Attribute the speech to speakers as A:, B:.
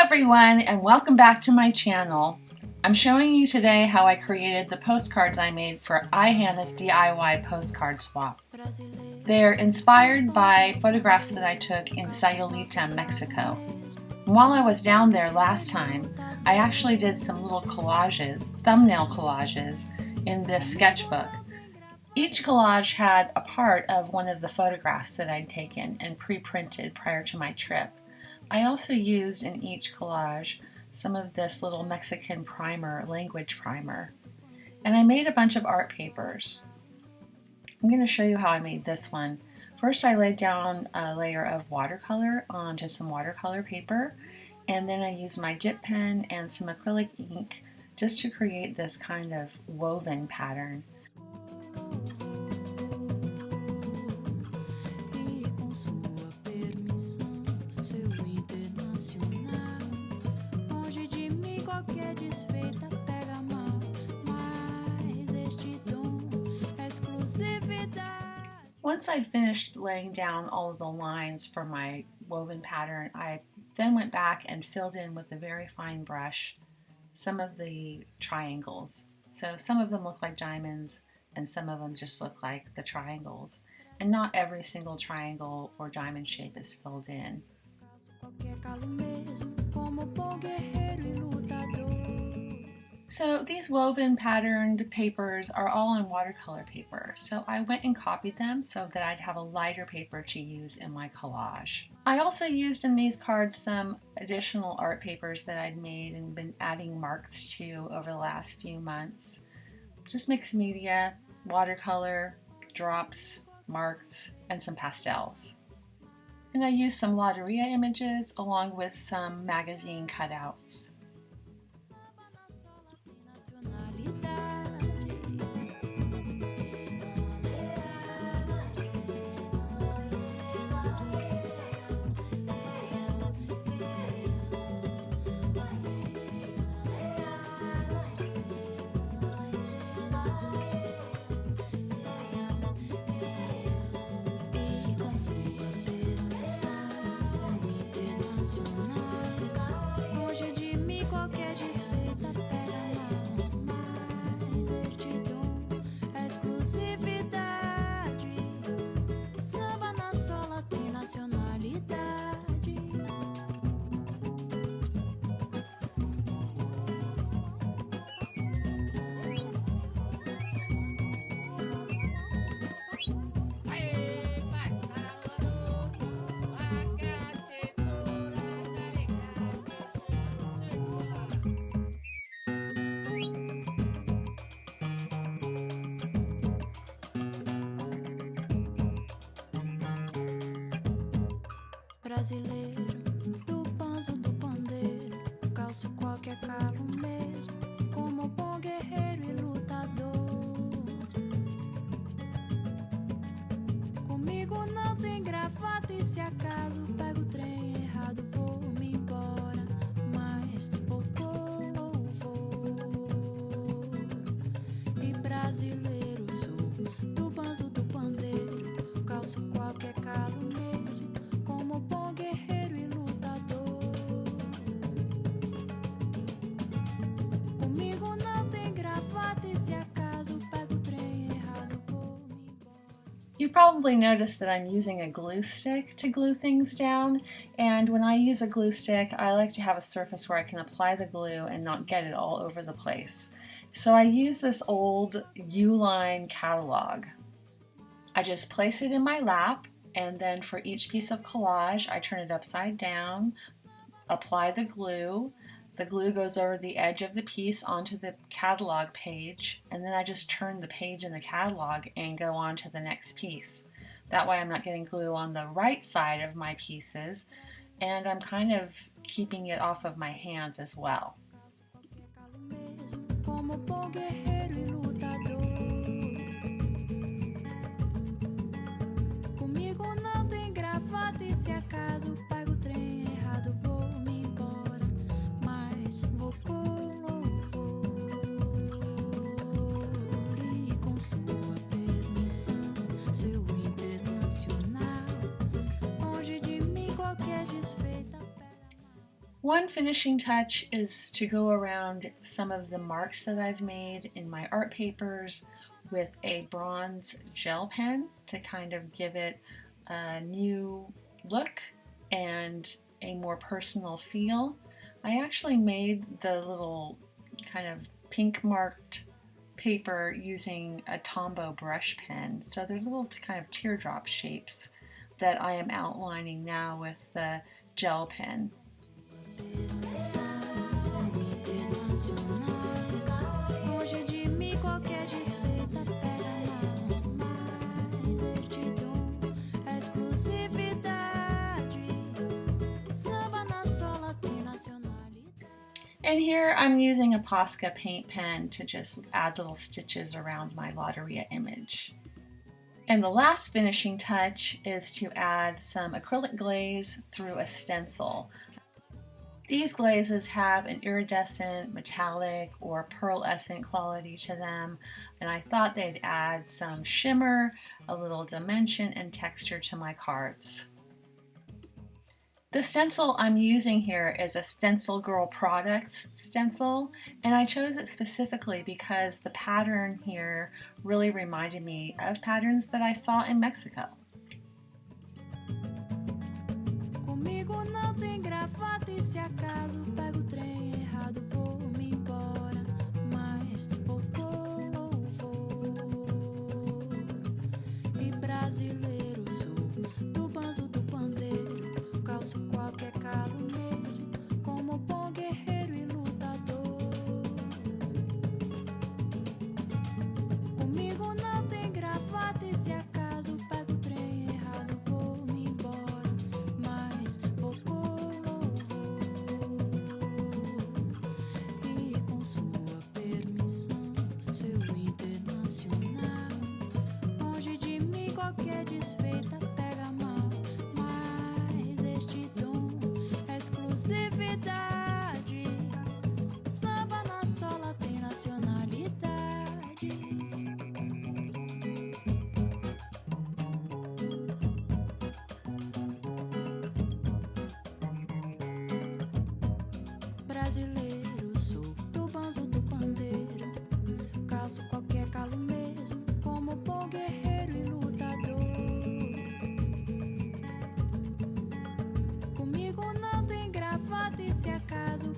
A: everyone, and welcome back to my channel. I'm showing you today how I created the postcards I made for iHanna's DIY Postcard Swap. They're inspired by photographs that I took in Sayulita, Mexico. And while I was down there last time, I actually did some little collages, thumbnail collages, in this sketchbook. Each collage had a part of one of the photographs that I'd taken and pre-printed prior to my trip. I also used in each collage some of this little Mexican primer, language primer. And I made a bunch of art papers. I'm going to show you how I made this one. First I laid down a layer of watercolor onto some watercolor paper, and then I used my dip pen and some acrylic ink just to create this kind of woven pattern. Once I'd finished laying down all of the lines for my woven pattern, I then went back and filled in with a very fine brush some of the triangles. So some of them look like diamonds and some of them just look like the triangles. And not every single triangle or diamond shape is filled in. So these woven patterned papers are all on watercolor paper, so I went and copied them so that I'd have a lighter paper to use in my collage. I also used in these cards some additional art papers that I'd made and been adding marks to over the last few months. Just mixed media, watercolor, drops, marks, and some pastels. And I used some Lotteria images along with some magazine cutouts.
B: Brasileiro, do panzo do pandeiro, calço qualquer calo mesmo, como bom guerreiro e lutador. Comigo não tem gravata e se acaso pego o trem errado vou-me embora, mas vou com louvor. E brasileiro sou, do panzo do pandeiro, calço qualquer calo mesmo, como bom guerreiro e lutador. Comigo não tem gravata e se acaso pego o trem errado vou me embora.
A: You probably noticed that I'm using a glue stick to glue things down, and when I use a glue stick I like to have a surface where I can apply the glue and not get it all over the place. So I use this old U-line catalog. I just place it in my lap, and then for each piece of collage, I turn it upside down, apply the glue. The glue goes over the edge of the piece onto the catalog page, and then I just turn the page in the catalog and go on to the next piece. That way I'm not getting glue on the right side of my pieces, and I'm kind of keeping it off of my hands as well.
B: Se acaso pego o trem errado vou-me embora, mas vou com louvor e com sua permissão, seu internacional, longe de mim qualquer desfeita.
A: One finishing touch is to go around some of the marks that I've made in my art papers with a bronze gel pen to kind of give it a new look and a more personal feel. I actually made the little kind of pink marked paper using a Tombow brush pen, so they're little kind of teardrop shapes that I am outlining now with the gel pen. And here I'm using a Posca paint pen to just add little stitches around my Lotteria image. And the last finishing touch is to add some acrylic glaze through a stencil. These glazes have an iridescent, metallic, or pearlescent quality to them, and I thought they'd add some shimmer, a little dimension, and texture to my cards. The stencil I'm using here is a Stencil Girl Products stencil, and I chose it specifically because the pattern here really reminded me of patterns that I saw in Mexico.
B: Comigo não tem gravata e se acaso pego o trem errado vou me embora, mas voltou louvor. E brasileiro sou, do banzo do pandeiro, calço qualquer calo mesmo, como bom guerreiro e lutador. Comigo não tem gravata e se acaso pego o trem errado vou me embora, mas voltou louvor. E com sua permissão, seu internacional, longe de mim qualquer desfeita pega mal, mas este dom é exclusividade. Samba na sola tem nacionalidade. Brasileiro sou, do banzo do pandeiro, calço qualquer calo mesmo, como bom guerreiro e lutador. Comigo não tem gravata e se acaso